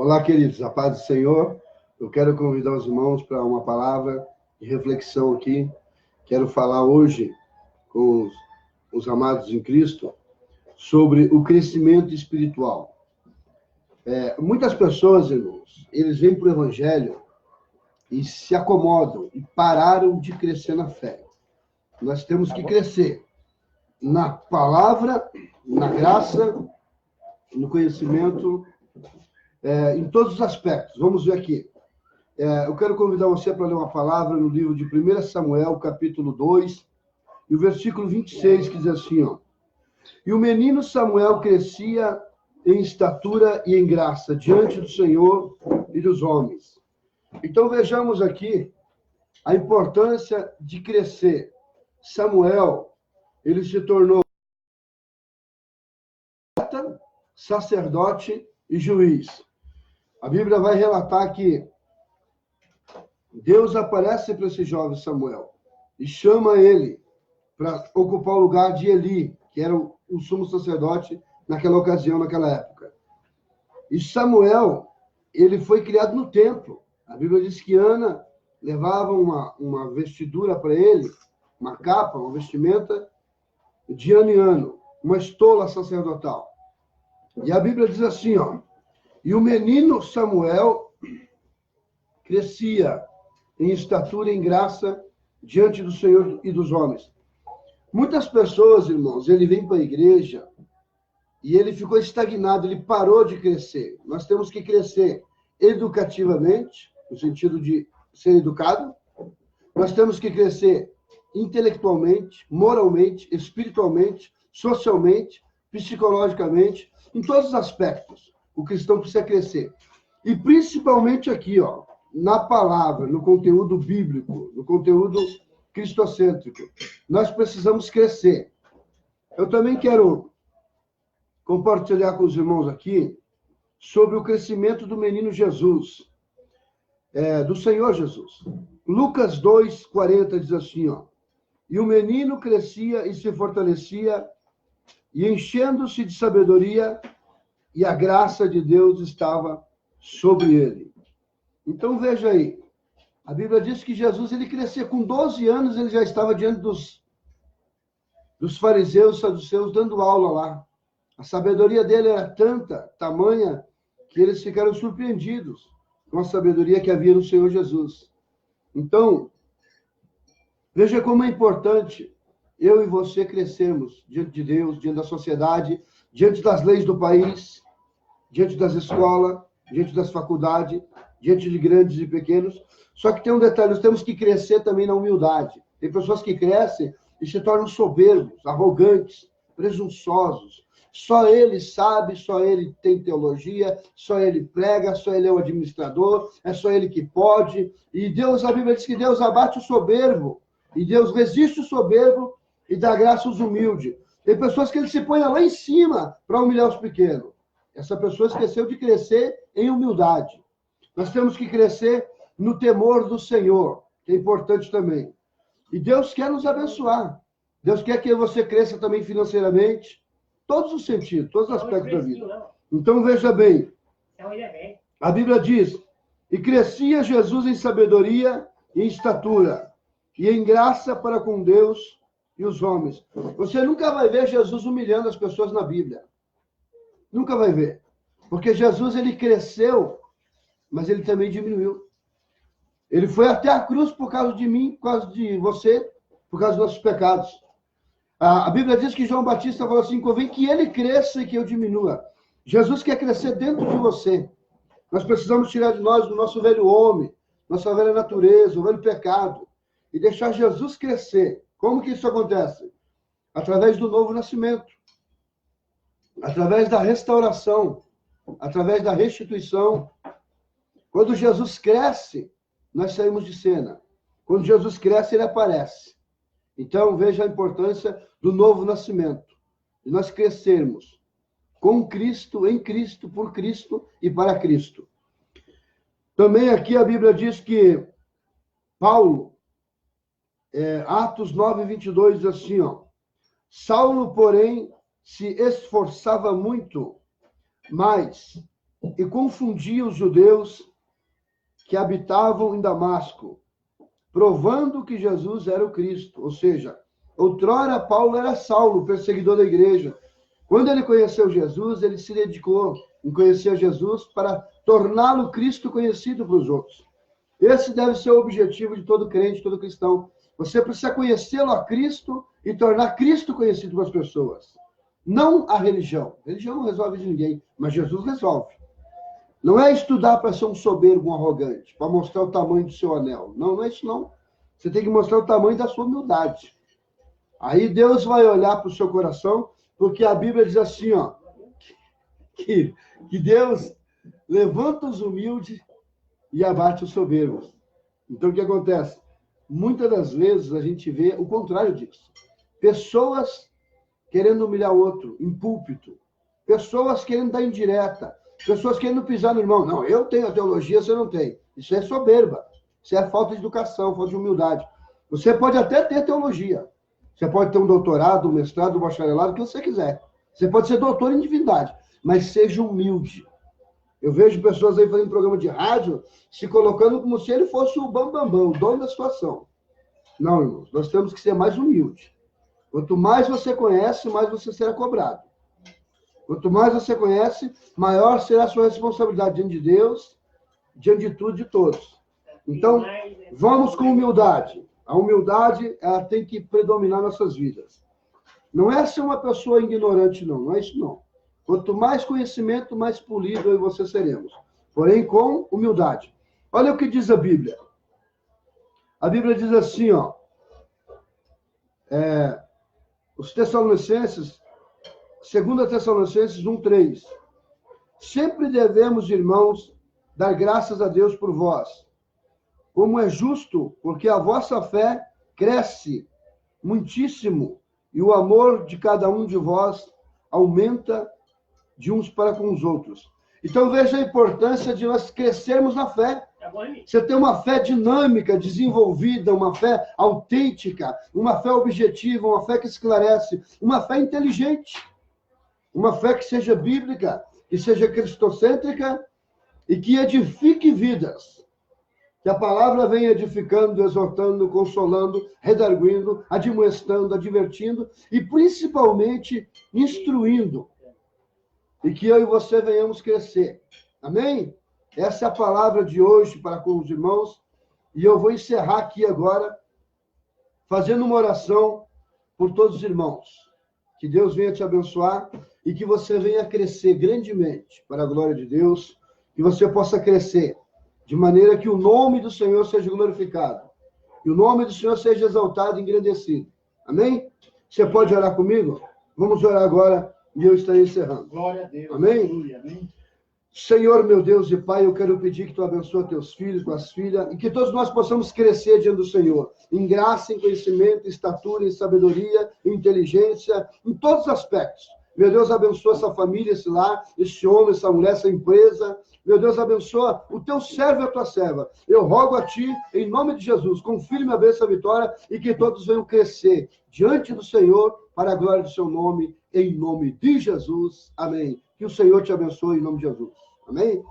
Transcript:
Olá, queridos, a paz do Senhor. Eu quero convidar os irmãos para uma palavra de reflexão aqui. Quero falar hoje com os amados em Cristo sobre o crescimento espiritual. Muitas pessoas, irmãos, eles vêm para o Evangelho e se acomodam e pararam de crescer na fé. Nós temos que crescer na palavra, na graça, no conhecimento, em todos os aspectos. Vamos ver aqui. Eu quero convidar você para ler uma palavra no livro de 1 Samuel, capítulo 2, e o versículo 26, que diz assim, ó. E o menino Samuel crescia em estatura e em graça diante do Senhor e dos homens. Então vejamos aqui a importância de crescer. Samuel, ele se tornou sacerdote e juiz. A Bíblia vai relatar que Deus aparece para esse jovem Samuel e chama ele para ocupar o lugar de Eli, que era o sumo sacerdote naquela ocasião, naquela época. E Samuel, ele foi criado no templo. A Bíblia diz que Ana levava uma vestidura para ele, uma capa, uma vestimenta de ano em ano, uma estola sacerdotal. E a Bíblia diz assim, ó, e o menino Samuel crescia em estatura e em graça diante do Senhor e dos homens. Muitas pessoas, irmãos, ele vem para a igreja e ele ficou estagnado, ele parou de crescer. Nós temos que crescer educativamente, no sentido de ser educado. Nós temos que crescer intelectualmente, moralmente, espiritualmente, socialmente, psicologicamente, em todos os aspectos. O cristão precisa crescer. E principalmente aqui, ó, na palavra, no conteúdo bíblico, no conteúdo cristocêntrico. Nós precisamos crescer. Eu também quero compartilhar com os irmãos aqui sobre o crescimento do menino Jesus, do Senhor Jesus. Lucas 2:40 diz assim, ó, e o menino crescia e se fortalecia, e enchendo-se de sabedoria, e a graça de Deus estava sobre ele. Então, veja aí, a Bíblia diz que Jesus, ele crescia com 12 anos, ele já estava diante dos fariseus, saduceus, dando aula lá. A sabedoria dele era tamanha, que eles ficaram surpreendidos com a sabedoria que havia no Senhor Jesus. Então, veja como é importante eu e você crescermos diante de Deus, diante da sociedade, diante das leis do país, diante das escolas, diante das faculdades, diante de grandes e pequenos. Só que tem um detalhe, nós temos que crescer também na humildade. Tem pessoas que crescem e se tornam soberbos, arrogantes, presunçosos. Só ele sabe, só ele tem teologia, só ele prega, só ele é o administrador, é só ele que pode. E Deus, a Bíblia diz que Deus abate o soberbo, e Deus resiste o soberbo e dá graça aos humildes. Tem pessoas que ele se põe lá em cima para humilhar os pequenos. Essa pessoa esqueceu de crescer em humildade. Nós temos que crescer no temor do Senhor, que é importante também. E Deus quer nos abençoar. Deus quer que você cresça também financeiramente, todos os sentidos, todos os aspectos da vida. Então, veja bem, a Bíblia diz, e crescia Jesus em sabedoria e em estatura, e em graça para com Deus e os homens. Você nunca vai ver Jesus humilhando as pessoas na Bíblia. Nunca vai ver. Porque Jesus, ele cresceu, mas ele também diminuiu. Ele foi até a cruz por causa de mim, por causa de você, por causa dos nossos pecados. A Bíblia diz que João Batista falou assim, convém que ele cresça e que eu diminua. Jesus quer crescer dentro de você. Nós precisamos tirar de nós o nosso velho homem, nossa velha natureza, o velho pecado, e deixar Jesus crescer. Como que isso acontece? Através do novo nascimento. Através da restauração, através da restituição. Quando Jesus cresce, nós saímos de cena. Quando Jesus cresce, ele aparece. Então, veja a importância do novo nascimento. De nós crescermos com Cristo, em Cristo, por Cristo e para Cristo. Também aqui a Bíblia diz que Paulo, Atos 9:22, diz assim, ó, Saulo, porém, se esforçava muito mais e confundia os judeus que habitavam em Damasco, provando que Jesus era o Cristo. Ou seja, outrora Paulo era Saulo, perseguidor da igreja. Quando ele conheceu Jesus, ele se dedicou em conhecer Jesus para torná-lo Cristo conhecido para os outros. Esse deve ser o objetivo de todo crente, todo cristão. Você precisa conhecê-lo a Cristo e tornar Cristo conhecido para as pessoas. Não a religião. A religião não resolve de ninguém, mas Jesus resolve. Não é estudar para ser um soberbo, um arrogante, para mostrar o tamanho do seu anel. Não, não é isso não. Você tem que mostrar o tamanho da sua humildade. Aí Deus vai olhar para o seu coração, porque a Bíblia diz assim, ó, que Deus levanta os humildes e abate os soberbos. Então, o que acontece? Muitas das vezes a gente vê o contrário disso. Pessoas querendo humilhar o outro em púlpito. Pessoas querendo dar indireta. Pessoas querendo pisar no irmão. Não, eu tenho a teologia, você não tem. Isso é soberba. Isso é falta de educação, falta de humildade. Você pode até ter teologia. Você pode ter um doutorado, um mestrado, um bacharelado, o que você quiser. Você pode ser doutor em divindade, mas seja humilde. Eu vejo pessoas aí fazendo programa de rádio, se colocando como se ele fosse o bambambam, o dono da situação. Não, irmãos, nós temos que ser mais humildes. Quanto mais você conhece, mais você será cobrado. Quanto mais você conhece, maior será a sua responsabilidade diante de Deus, diante de tudo e de todos. Então, vamos com humildade. A humildade, ela tem que predominar nossas vidas. Não é ser uma pessoa ignorante, não. Não é isso, não. Quanto mais conhecimento, mais polido eu e você seremos. Porém, com humildade. Olha o que diz a Bíblia. A Bíblia diz assim, ó. Os Tessalonicenses, 2 Tessalonicenses 1:3. Sempre devemos, irmãos, dar graças a Deus por vós, como é justo, porque a vossa fé cresce muitíssimo e o amor de cada um de vós aumenta de uns para com os outros. Então veja a importância de nós crescermos na fé. Você tem uma fé dinâmica, desenvolvida, uma fé autêntica, uma fé objetiva, uma fé que esclarece, uma fé inteligente, uma fé que seja bíblica, que seja cristocêntrica e que edifique vidas. Que a palavra venha edificando, exortando, consolando, redarguindo, admoestando, advertindo e principalmente instruindo. E que eu e você venhamos crescer. Amém? Essa é a palavra de hoje para com os irmãos. E eu vou encerrar aqui agora, fazendo uma oração por todos os irmãos. Que Deus venha te abençoar e que você venha crescer grandemente para a glória de Deus. Que você possa crescer de maneira que o nome do Senhor seja glorificado. Que o nome do Senhor seja exaltado e engrandecido. Amém? Você pode orar comigo? Vamos orar agora e eu estarei encerrando. Glória a Deus. Amém? Aleluia, amém. Senhor, meu Deus e Pai, eu quero pedir que Tu abençoe teus filhos, tuas filhas, e que todos nós possamos crescer diante do Senhor, em graça, em conhecimento, em estatura, em sabedoria, em inteligência, em todos os aspectos. Meu Deus, abençoa essa família, esse lar, esse homem, essa mulher, essa empresa. Meu Deus, abençoa o teu servo e a tua serva. Eu rogo a Ti, em nome de Jesus, confirme a bênção, a vitória, e que todos venham crescer diante do Senhor, para a glória do Seu nome, em nome de Jesus. Amém. Que o Senhor te abençoe em nome de Jesus. Amém?